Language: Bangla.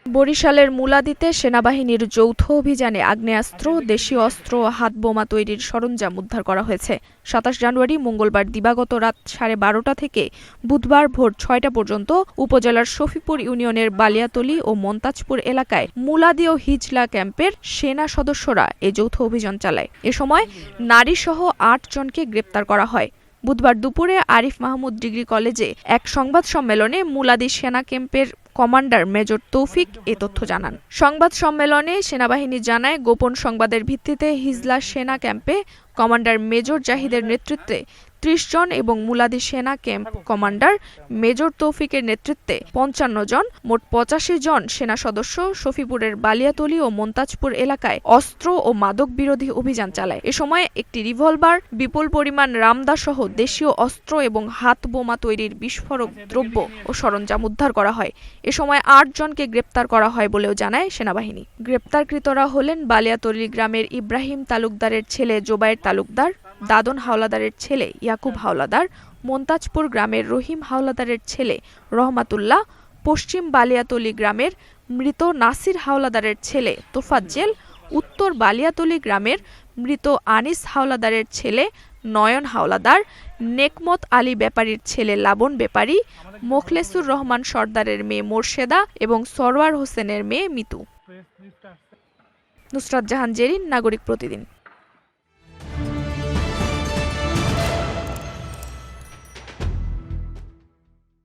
বরিশালের মুলাদিতে সেনাবাহিনীর যৌথ অভিযানে আগ্নেয়াস্ত্র, দেশীয় অস্ত্র ও হাতবোমা তৈরির সরঞ্জাম উদ্ধার করা হয়েছে। ২৭ জানুয়ারি মঙ্গলবার দিবাগত রাত 12:30 থেকে বুধবার ভোর ৬টা পর্যন্ত উপজেলার শফিপুর ইউনিয়নের বালিয়াতলী ও মন্তাজপুর এলাকায় মুলাদি ও হিজলা ক্যাম্পের সেনা সদস্যরা এ যৌথ অভিযান চালায়। এ সময় নারীসহ ৮ জনকে গ্রেপ্তার করা হয়। বুধবার দুপুরে আরিফ মাহমুদ ডিগ্রি কলেজে এক সংবাদ সম্মেলনে মুলাদি সেনা ক্যাম্পের কমান্ডার মেজর তৌফিক এ তথ্য জানান। সংবাদ সম্মেলনে সেনাবাহিনী জানায়, গোপন সংবাদের ভিত্তিতে হিজলা সেনা ক্যাম্পে কমান্ডার মেজর জাহিদের নেতৃত্বে ৩০ জন এবং মুলাদি সেনা ক্যাম্প কমান্ডার মেজর তৌফিকের নেতৃত্বে ৫৫ জন, মোট ৮৫ জন সেনা সদস্য শফিপুরের বালিয়াতলী ও মন্তাজপুর এলাকায় অস্ত্র ও মাদক বিরোধী অভিযান চালায়। এ সময় একটি রিভলভার, বিপুল পরিমাণ রামদা সহ দেশীয় অস্ত্র এবং হাত বোমা তৈরির বিস্ফোরক দ্রব্য ও সরঞ্জাম উদ্ধার করা হয়। এ সময় ৮ জনকে গ্রেপ্তার করা হয় বলেও জানায় সেনাবাহিনী। গ্রেপ্তারকৃতরা হলেন বালিয়াতলী গ্রামের ইব্রাহিম তালুকদারের ছেলে জোবায়ের তালুকদার, দাদন হাওলাদারের ছেলে ইয়াকুব হাওলাদার, মন্তাজপুর গ্রামের রহিম হাওলাদারের ছেলে রহমাতুল্লাহ, পশ্চিম বালিয়াতলী গ্রামের মৃত নাসির হাওলাদারের ছেলে তোফাজ্জেল, উত্তর বালিয়াতলী গ্রামের মৃত আনিস হাওলাদারের ছেলে নয়ন হাওলাদার, নেকমত আলী ব্যাপারীর ছেলে লাবণ ব্যাপারী, মোখলেসুর রহমান সর্দারের মেয়ে মোর্শেদা এবং সরওয়ার হোসেনের মেয়ে মিতু। নুসরাত জাহান জেরিন, নাগরিক প্রতিদিন।